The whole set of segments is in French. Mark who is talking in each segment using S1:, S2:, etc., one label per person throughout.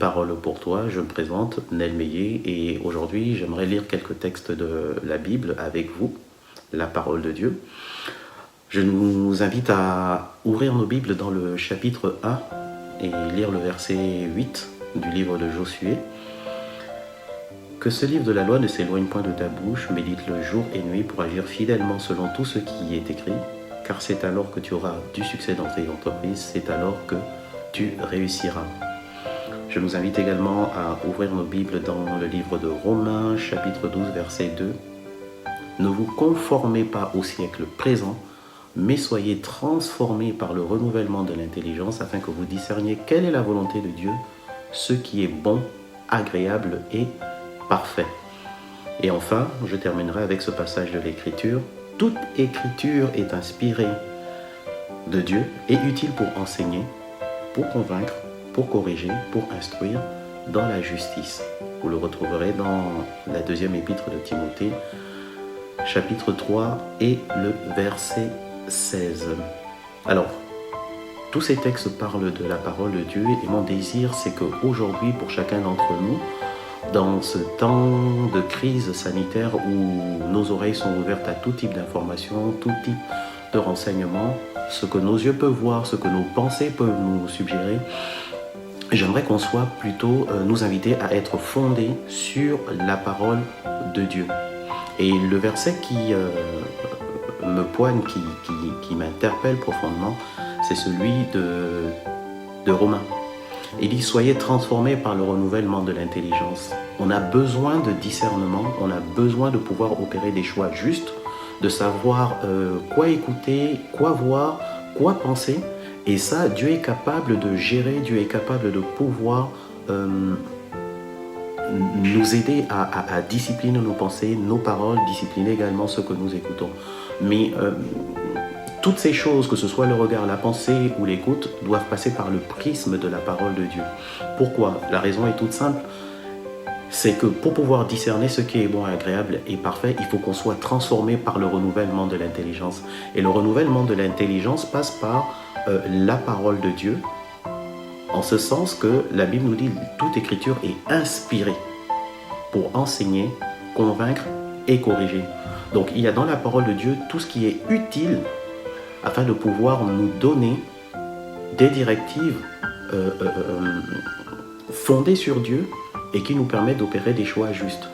S1: parole pour toi. Je me présente, Nel Meillet, et aujourd'hui j'aimerais lire quelques textes de la Bible avec vous, la parole de Dieu. Je nous invite à ouvrir nos Bibles dans le chapitre 1 et lire le verset 8 du livre de Josué. Que ce livre de la loi ne s'éloigne point de ta bouche, médite-le jour et nuit pour agir fidèlement selon tout ce qui y est écrit, car c'est alors que tu auras du succès dans tes entreprises, c'est alors que tu réussiras. Je nous invite également à ouvrir nos Bibles dans le livre de Romains, chapitre 12, verset 2. Ne vous conformez pas au siècle présent, mais soyez transformés par le renouvellement de l'intelligence afin que vous discerniez quelle est la volonté de Dieu, ce qui est bon, agréable et parfait. Et enfin, je terminerai avec ce passage de l'Écriture. Toute Écriture est inspirée de Dieu et utile pour enseigner, pour convaincre, pour corriger, pour instruire dans la justice. Vous le retrouverez dans la deuxième épître de Timothée, chapitre 3 et le verset 16. Alors, tous ces textes parlent de la parole de Dieu et mon désir, c'est qu'aujourd'hui, pour chacun d'entre nous, dans ce temps de crise sanitaire où nos oreilles sont ouvertes à tout type d'informations, tout type de renseignements, ce que nos yeux peuvent voir, ce que nos pensées peuvent nous suggérer, j'aimerais qu'on soit plutôt nous inviter à être fondés sur la parole de Dieu. Et le verset qui me poigne, qui m'interpelle profondément, c'est celui de Romains. Il dit « Soyez transformés par le renouvellement de l'intelligence ». On a besoin de discernement, on a besoin de pouvoir opérer des choix justes, de savoir quoi écouter, quoi voir, quoi penser. Et ça, Dieu est capable de gérer, Dieu est capable de pouvoir nous aider à discipliner nos pensées, nos paroles, discipliner également ce que nous écoutons. Mais toutes ces choses, que ce soit le regard, la pensée ou l'écoute, doivent passer par le prisme de la parole de Dieu. Pourquoi? La raison est toute simple. C'est que pour pouvoir discerner ce qui est bon, agréable et parfait, il faut qu'on soit transformé par le renouvellement de l'intelligence. Et le renouvellement de l'intelligence passe par la parole de Dieu, en ce sens que la Bible nous dit que toute écriture est inspirée pour enseigner, convaincre et corriger. Donc il y a dans la parole de Dieu tout ce qui est utile afin de pouvoir nous donner des directives fondées sur Dieu et qui nous permettent d'opérer des choix justes.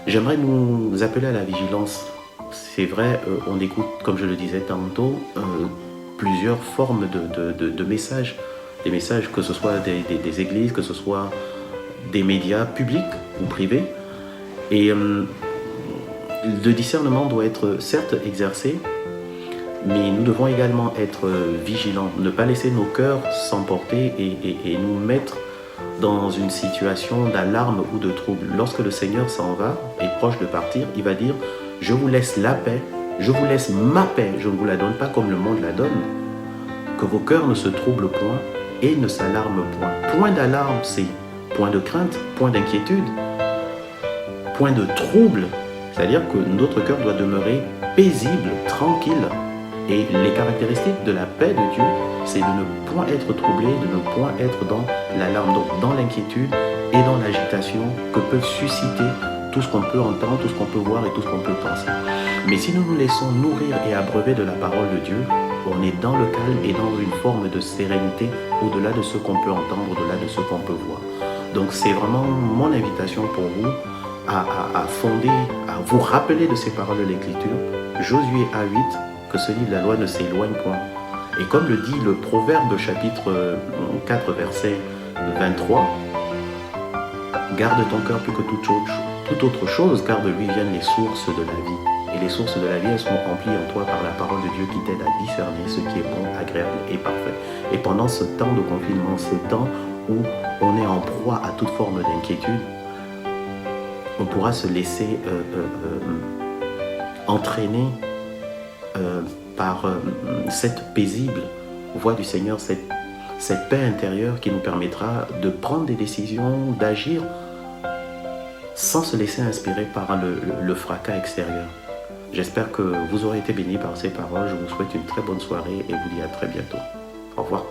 S1: J'aimerais nous appeler à la vigilance. C'est vrai, on écoute, comme je le disais tantôt, plusieurs formes de messages. Des messages, que ce soit des églises, que ce soit des médias publics ou privés. Et le discernement doit être certes exercé, mais nous devons également être vigilants, ne pas laisser nos cœurs s'emporter et nous mettre dans une situation d'alarme ou de trouble. Lorsque le Seigneur s'en va, est proche de partir, il va dire « Je vous laisse la paix, je vous laisse ma paix, je ne vous la donne pas comme le monde la donne. Que vos cœurs ne se troublent point et ne s'alarment point. » Point d'alarme, c'est point de crainte, point d'inquiétude, point de trouble. C'est-à-dire que notre cœur doit demeurer paisible, tranquille. Et les caractéristiques de la paix de Dieu, c'est de ne point être troublé, de ne point être dans l'alarme, donc dans l'inquiétude et dans l'agitation que peut susciter tout ce qu'on peut entendre, tout ce qu'on peut voir et tout ce qu'on peut penser. Mais si nous nous laissons nourrir et abreuver de la parole de Dieu, on est dans le calme et dans une forme de sérénité au-delà de ce qu'on peut entendre, au-delà de ce qu'on peut voir. Donc c'est vraiment mon invitation pour vous à fonder, à vous rappeler de ces paroles de l'Écriture. Josué A8, que ce livre de la loi ne s'éloigne point. Et comme le dit le Proverbe chapitre 4 verset 23, garde ton cœur plus que toute autre chose, car de lui viennent les sources de la vie. Et les sources de la vie, elles sont remplies en toi par la parole de Dieu qui t'aide à discerner ce qui est bon, agréable et parfait. Et pendant ce temps de confinement, ce temps où on est en proie à toute forme d'inquiétude, on pourra se laisser entraîner par cette paisible voix du Seigneur, cette paix intérieure qui nous permettra de prendre des décisions, d'agir sans se laisser inspirer par le fracas extérieur. J'espère que vous aurez été bénis par ces paroles. Je vous souhaite une très bonne soirée et vous dis à très bientôt. Au revoir.